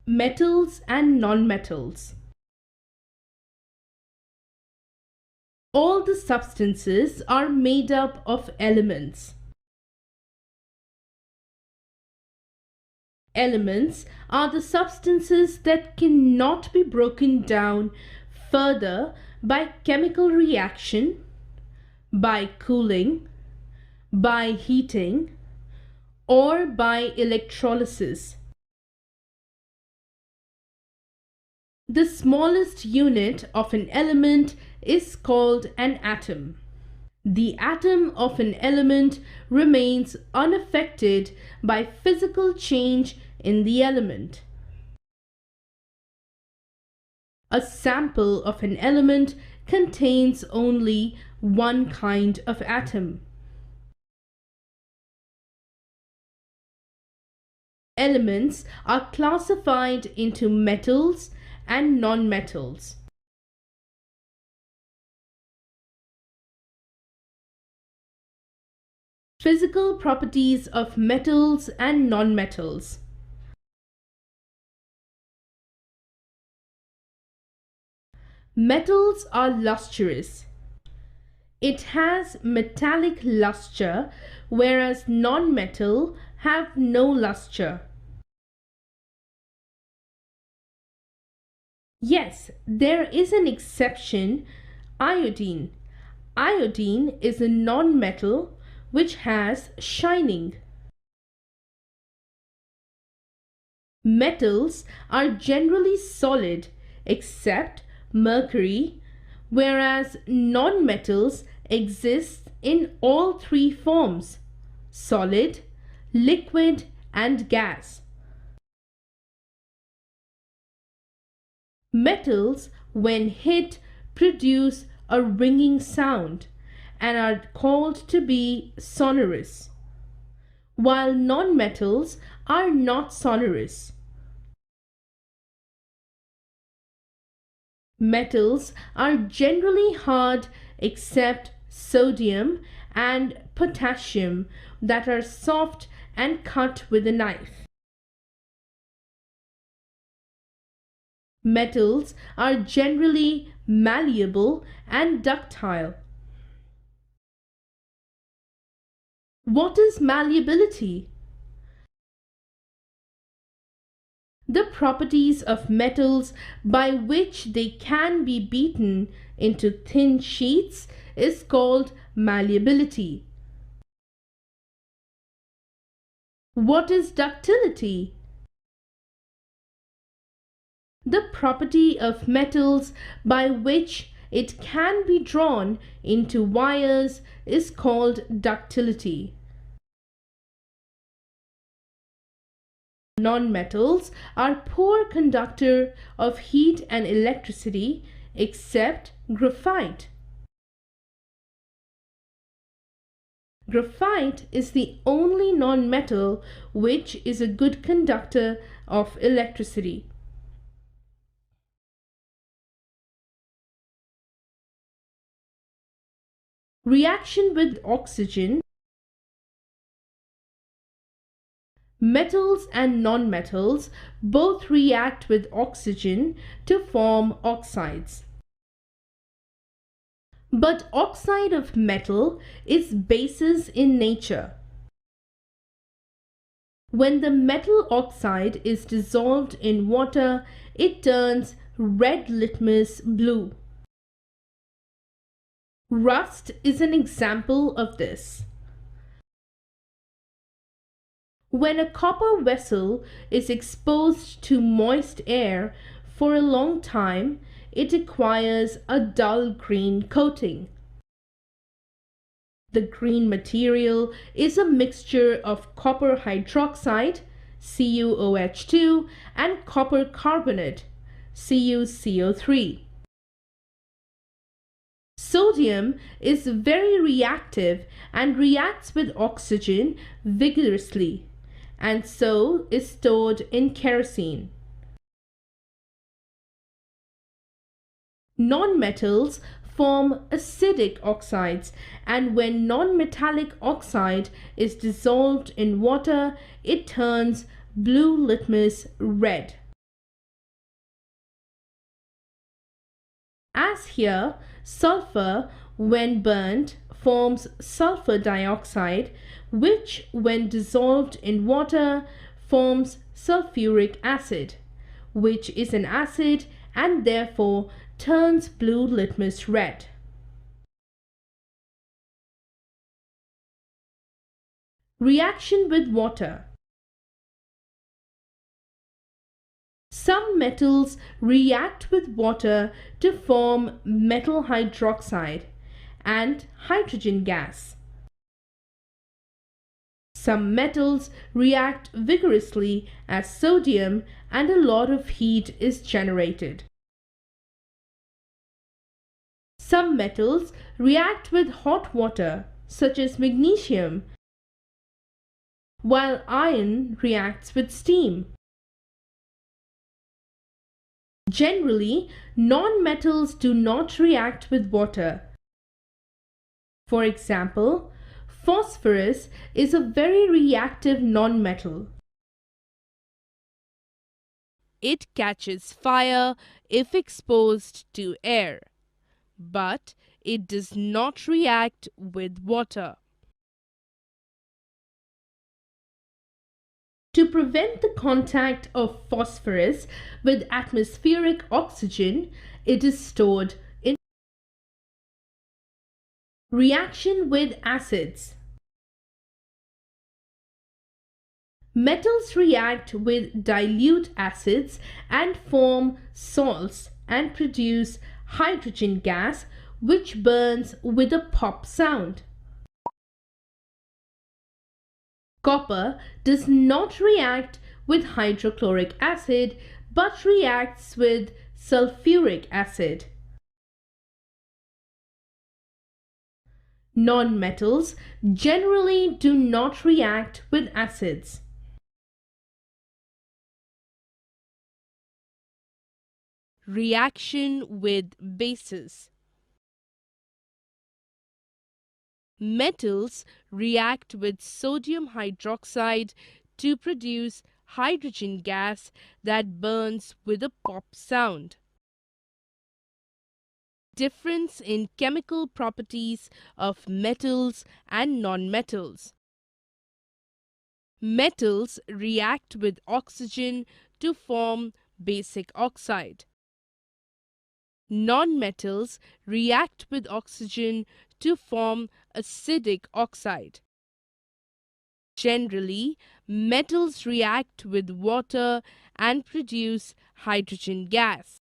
Metals and nonmetals. All the substances are made up of elements. Elements are the substances that cannot be broken down further by chemical reaction, by cooling, by heating, or by electrolysis. The smallest unit of an element is called an atom. The atom of an element remains unaffected by physical change in the element. A sample of an element contains only one kind of atom. Elements are classified into metals and nonmetals. Physical properties of metals and nonmetals. Metals are lustrous. It has metallic luster, whereas nonmetal have no luster. Yes, there is an exception, iodine. Iodine is a nonmetal which has shining. Metals are generally solid except mercury, whereas nonmetals exist in all three forms: solid, liquid, and gas. Metals, when hit, produce a ringing sound and are called to be sonorous, while nonmetals are not sonorous. Metals are generally hard except sodium and potassium, that are soft and cut with a knife. Metals are generally malleable and ductile. What is malleability? The properties of metals by which they can be beaten into thin sheets is called malleability. What is ductility? The property of metals by which it can be drawn into wires is called ductility. Nonmetals are poor conductor of heat and electricity except graphite. Graphite is the only nonmetal which is a good conductor of electricity. Reaction with oxygen. Metals and nonmetals both react with oxygen to form oxides. But oxide of metal is bases in nature. When the metal oxide is dissolved in water, it turns red litmus blue. Rust is an example of this. When a copper vessel is exposed to moist air for a long time, it acquires a dull green coating. The green material is a mixture of copper hydroxide, CuOH2, and copper carbonate, CuCO3. Sodium is very reactive and reacts with oxygen vigorously, and so is stored in kerosene. Nonmetals form acidic oxides, and when nonmetallic oxide is dissolved in water, it turns blue litmus red. As here, sulfur, when burnt, forms sulfur dioxide, which, when dissolved in water, forms sulfuric acid, which is an acid and therefore turns blue litmus red. Reaction with water. Some metals react with water to form metal hydroxide and hydrogen gas. Some metals react vigorously as sodium and a lot of heat is generated. Some metals react with hot water, such as magnesium, while iron reacts with steam. Generally, non-metals do not react with water. For example, phosphorus is a very reactive non-metal. It catches fire if exposed to air, but it does not react with water. To prevent the contact of phosphorus with atmospheric oxygen, it is stored in reaction with acids. Metals react with dilute acids and form salts and produce hydrogen gas, which burns with a pop sound. Copper does not react with hydrochloric acid but reacts with sulfuric acid. Non-metals generally do not react with acids. Reaction with bases. Metals react with sodium hydroxide to produce hydrogen gas that burns with a pop sound. Difference in chemical properties of metals and nonmetals. Metals react with oxygen to form basic oxide. Nonmetals react with oxygen to form acidic oxide. Generally, metals react with water and produce hydrogen gas.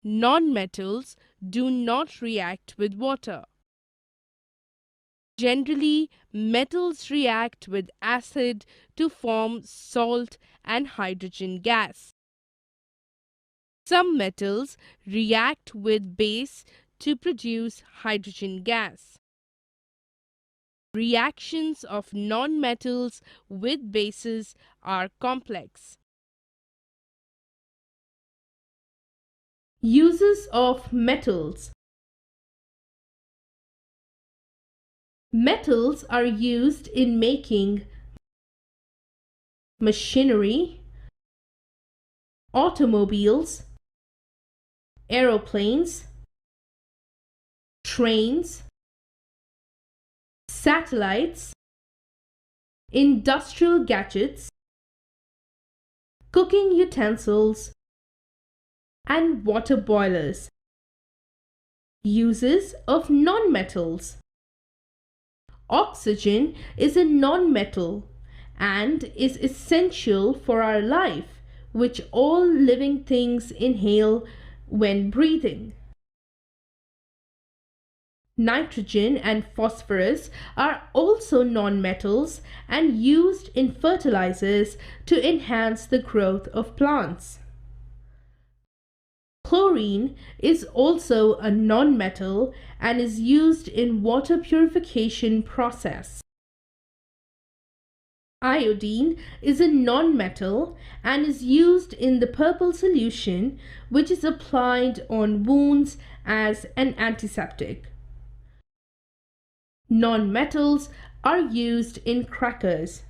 Nonmetals do not react with water. Generally, metals react with acid to form salt and hydrogen gas. Some metals react with base to produce hydrogen gas. Reactions of nonmetals with bases are complex. Uses of metals. Metals are used in making machinery, automobiles, aeroplanes, trains, satellites, industrial gadgets, cooking utensils, and water boilers. Uses of nonmetals. Oxygen is a nonmetal and is essential for our life, which all living things inhale when breathing. Nitrogen and phosphorus are also nonmetals and used in fertilizers to enhance the growth of plants. Chlorine is also a nonmetal and is used in water purification process. Iodine is a nonmetal and is used in the purple solution, which is applied on wounds as an antiseptic. Nonmetals are used in crackers.